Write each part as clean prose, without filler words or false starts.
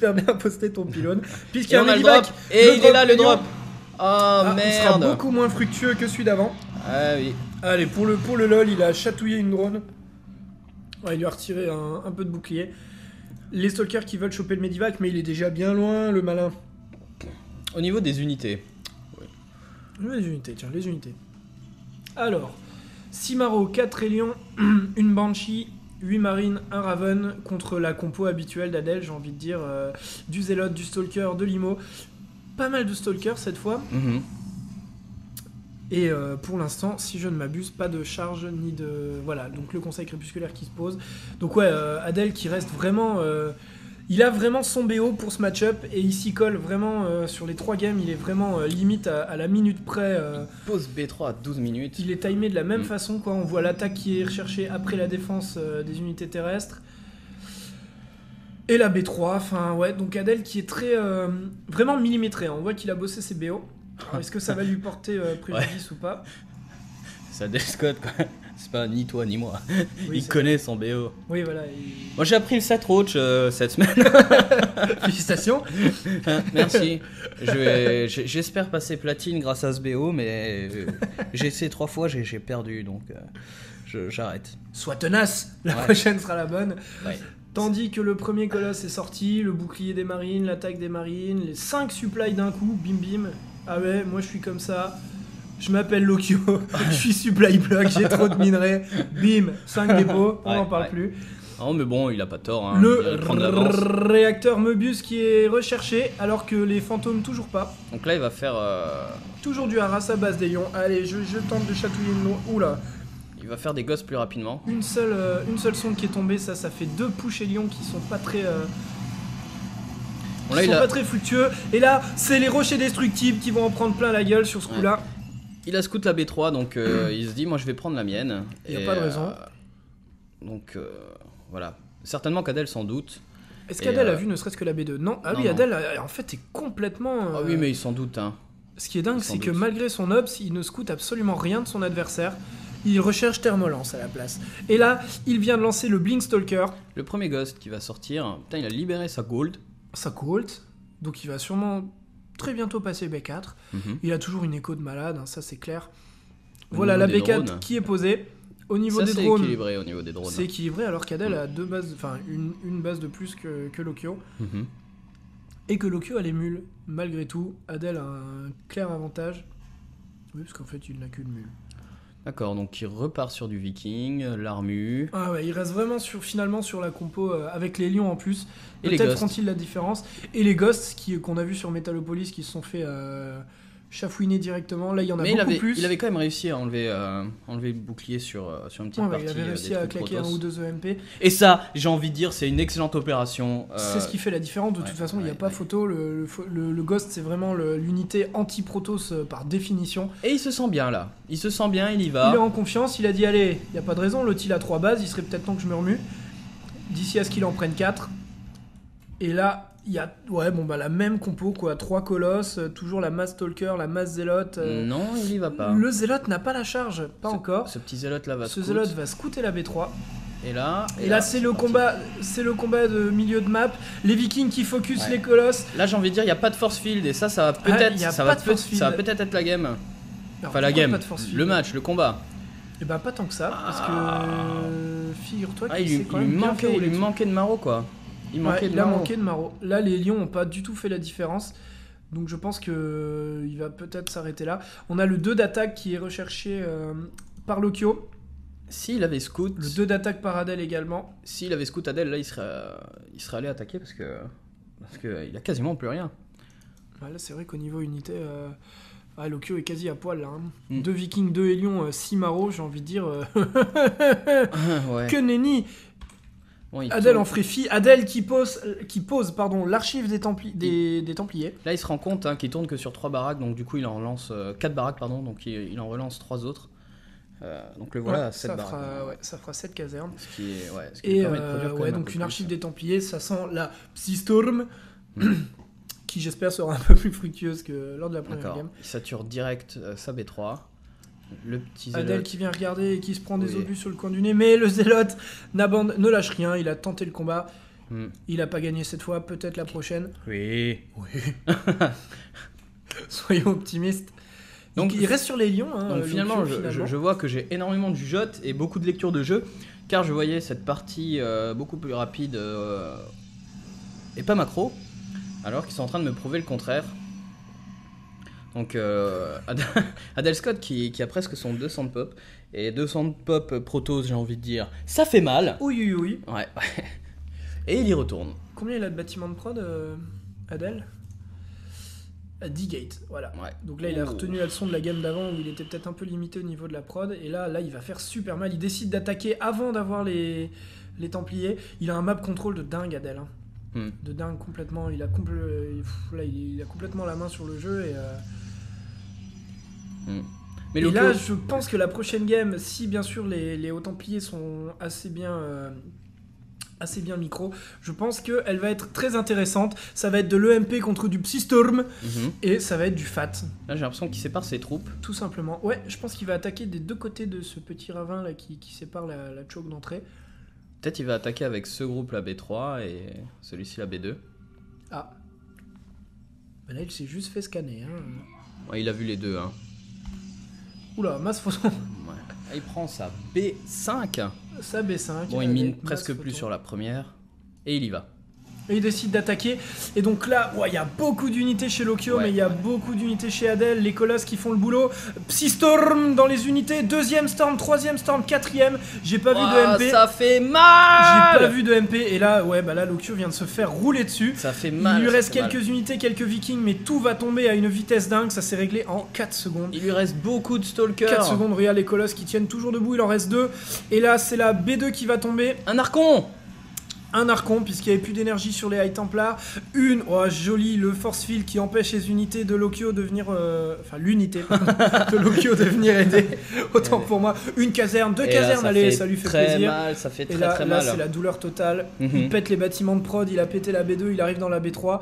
super bien posté ton pylône. Puisqu'il y a on un a le Medivac. drop. Et il est là le Lion. drop. Oh Il sera merde. beaucoup moins fructueux que celui d'avant. Ah oui. Allez, pour le lol, il a chatouillé une drone. Ouais, il lui a retiré un peu de bouclier. Les stalkers qui veulent choper le Medivac, mais il est déjà bien loin, le malin. Au niveau des unités. Les unités, tiens, les unités. Alors, 6 Maro, 4 Hélions, une Banshee, 8 Marines, un Raven contre la compo habituelle d'Adel, j'ai envie de dire. Du Zélote, du Stalker, de Limo. Pas mal de Stalkers cette fois. Et pour l'instant, si je ne m'abuse, pas de charge ni de... Voilà, donc le conseil crépusculaire qui se pose. Donc ouais, Adel qui reste vraiment... il a vraiment son BO pour ce match-up et il s'y colle vraiment sur les 3 games. Il est vraiment limite à la minute près. Pause B3 à 12 minutes. Il est timé de la même façon, quoi. On voit l'attaque qui est recherchée après la défense des unités terrestres. Et la B3, enfin ouais, donc Adel qui est très... vraiment millimétré, hein. On voit qu'il a bossé ses BO. Alors, est-ce que ça va lui porter préjudice ou pas? Ça Scott quoi. C'est pas ni toi ni moi. Oui, il connaît son BO. Oui, voilà. Moi j'ai appris le 7 Roach cette semaine. Félicitations. Merci. J'espère passer platine grâce à ce BO, mais j'ai essayé 3 fois, j'ai perdu, donc j'arrête. Sois tenace, la prochaine sera la bonne. Ouais. Tandis que le premier colosse est sorti, le bouclier des marines, l'attaque des marines, les 5 supplies d'un coup, bim bim. Ah ouais, moi je suis comme ça. Je m'appelle Lokio, je suis supply block, j'ai trop de minerais. Bim, 5 dépôts, on n'en parle plus. Non mais bon, il a pas tort. Hein. Le réacteur Möbius qui est recherché, alors que les fantômes toujours pas. Donc là il va faire... Toujours du harass à base des lions. Allez, je tente de chatouiller une eau. Oula. Il va faire des gosses plus rapidement. Une seule sonde qui est tombée, ça fait 2 push et lions qui sont pas très... Bon, là, pas très fructueux. Et là, c'est les rochers destructibles qui vont en prendre plein la gueule sur ce coup-là. Il a scout la B3, donc il se dit, moi je vais prendre la mienne. Il n'y a pas de raison. Donc voilà. Certainement qu'Adel s'en doute. Est-ce qu'Adel a vu ne serait-ce que la B2? Non. Ah oui, Adel en fait est complètement... Ah oui, mais il s'en doute. Hein. Ce qui est dingue, c'est que malgré son obs, il ne scoute absolument rien de son adversaire. Il recherche Thermolance à la place. Et là, il vient de lancer le Blink Stalker. Le premier Ghost qui va sortir. Putain, il a libéré sa gold. Sa gold. Donc il va sûrement très bientôt passer B4. Il a toujours une écho de malade, hein, ça c'est clair. Voilà la B4 drones, qui est posée. Au niveau des drones, c'est équilibré au niveau des drones. C'est équilibré alors qu'Adel a 2 bases, enfin une base de plus que Lokio. Et que Lokio a les mules. Malgré tout, Adel a un clair avantage. Oui, parce qu'en fait il n'a qu'une mule. D'accord, donc il repart sur du Viking, l'armu. Ah ouais, il reste vraiment finalement sur la compo avec les lions en plus. Et peut-être feront-ils la différence. Et les ghosts qu'on a vu sur Metalopolis qui se sont fait chafouiner directement. Là, il y en a beaucoup plus. Il avait quand même réussi à enlever le bouclier sur une petite partie. Il avait réussi à claquer un ou 2 EMP. Et ça, j'ai envie de dire, c'est une excellente opération. C'est ce qui fait la différence. De toute façon, il n'y a pas photo. Le Ghost, c'est vraiment l'unité anti-Protoss par définition. Et il se sent bien là. Il se sent bien, il y va. Il est en confiance. Il a dit allez, il n'y a pas de raison. L'autre, il a 3 bases. Il serait peut-être temps que je me remue. D'ici à ce qu'il en prenne 4. Et là, il y a la même compo quoi, 3 colosses, toujours la masse Stalker, la masse Zélote. Non, il y va pas. Le Zélote n'a pas la charge, encore. Ce petit Zélote là va Zélote va scouter la B3. Et là, c'est le combat de milieu de map. Les Vikings qui focus les colosses. Là, j'ai envie de dire, il y a pas de force field et ça va peut-être être la game. Alors, enfin la game, le match, le combat. Et bah pas tant que ça, parce que figure-toi qu'il lui manquait de Maro quoi. Il a manqué de Maro. Là, les lions n'ont pas du tout fait la différence. Donc je pense qu'il va peut-être s'arrêter là. On a le 2 d'attaque qui est recherché par Lokio. S'il avait scout... Le 2 d'attaque par Adel également. S'il avait scout Adel, là, il serait allé attaquer parce que il a quasiment plus rien. Là, c'est vrai qu'au niveau unité... Lokio est quasi à poil là. 2 Vikings, 2 Hélions, 6 Maro, j'ai envie de dire... Que nenni. Bon, Adel en ferait fi. Adel qui pose l'archive des Templiers. Là, il se rend compte qu'il tourne que sur 3 baraques, donc du coup, il en relance 4 baraques, pardon, donc il en relance 3 autres. Donc le voilà, 7 baraques. Ça fera 7 casernes. Ce qui permet de produire quand même donc une archive des Templiers, ça sent la Psystorm, qui j'espère sera un peu plus fructueuse que lors de la première game. Il sature direct sa B3. Le petit Zélote. Adel qui vient regarder et qui se prend des obus sur le coin du nez, mais le Zélote ne lâche rien, il a tenté le combat. Il a pas gagné cette fois, peut-être la prochaine. Oui. Soyons optimistes. Donc il reste sur les lions. Hein, donc finalement, je vois que j'ai énormément de jugeote et beaucoup de lecture de jeu, car je voyais cette partie beaucoup plus rapide et pas macro, alors qu'ils sont en train de me prouver le contraire. Donc Adel Scott qui a presque son 200 de pop, et 200 de pop Protoss, j'ai envie de dire, ça fait mal. Oui. Ouais. Et il y retourne. Combien il a de bâtiments de prod, Adel? 10 gates, voilà. Ouais. Donc là, il a retenu la leçon de la game d'avant où il était peut-être un peu limité au niveau de la prod. Et là, il va faire super mal. Il décide d'attaquer avant d'avoir les Templiers. Il a un map control de dingue, Adel. Hein. De dingue complètement. Il a complètement la main sur le jeu. Mais et là, je pense que la prochaine game, si bien sûr les hauts Templiers sont assez bien micro, je pense qu'elle va être très intéressante. Ça va être de l'EMP contre du Psystorm, et ça va être du FAT. Là, j'ai l'impression qu'il sépare ses troupes. Tout simplement. Ouais, je pense qu'il va attaquer des deux côtés de ce petit ravin là qui sépare la choke d'entrée. Peut-être il va attaquer avec ce groupe la B3 et celui-ci la B2. Ah. Ben là, il s'est juste fait scanner. Hein. Ouais, il a vu les deux. Hein. Oula, masse photon. Ouais. Il prend sa B5. Sa B5. Bon, il mine presque plus sur la première. Et il y va. Et il décide d'attaquer. Et donc là, il y a beaucoup d'unités chez Lokyo, mais il y a beaucoup d'unités chez Adel. Les colosses qui font le boulot. Psystorm dans les unités. Deuxième storm, troisième storm, quatrième. J'ai pas vu de MP. Ça fait mal. J'ai pas vu de MP. Et là, là, Lokyo vient de se faire rouler dessus. Ça fait mal. Il lui reste quelques unités, quelques vikings, mais tout va tomber à une vitesse dingue. Ça s'est réglé en 4 secondes. Il lui reste beaucoup de stalkers. 4 secondes, regarde les colosses qui tiennent toujours debout. Il en reste 2. Et là, c'est la B2 qui va tomber. Un archon. Un archon, puisqu'il n'y avait plus d'énergie sur les High Templars. Joli, le Force Field qui empêche les unités de Lokyo de venir. L'unité de Lokyo de venir aider. Autant pour moi. Une caserne, 2 casernes, allez, ça lui fait plaisir. Mal, ça fait très mal. Là, c'est la douleur totale. Il pète les bâtiments de prod, il a pété la B2, il arrive dans la B3.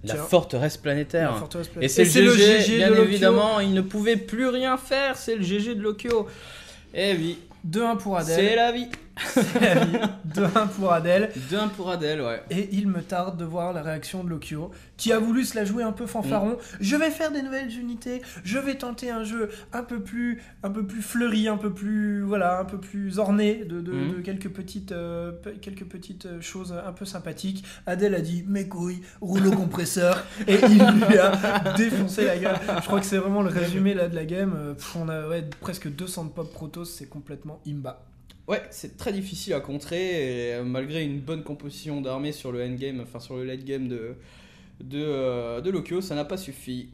La forteresse planétaire. Et c'est le GG bien de Lokyo. Évidemment, il ne pouvait plus rien faire, c'est le GG de Lokyo. Eh oui. 2-1 pour Adel. C'est la vie. 2-1 pour Adel. 2-1 pour Adel, ouais. Et il me tarde de voir la réaction de Lokyo, qui a voulu se la jouer un peu fanfaron. Je vais faire des nouvelles unités, je vais tenter un jeu un peu plus fleuri, un peu plus orné de quelques petites choses un peu sympathiques. Adel a dit mes couilles, rouleau compresseur, et il lui a défoncé la gueule. Je crois que c'est vraiment le résumé là de la game. On a presque 200 de pop Protoss, c'est complètement imba. Ouais, c'est très difficile à contrer, et malgré une bonne composition d'armée sur le endgame, enfin sur le late game de Lokyo, ça n'a pas suffi.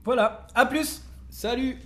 Voilà, à plus. Salut.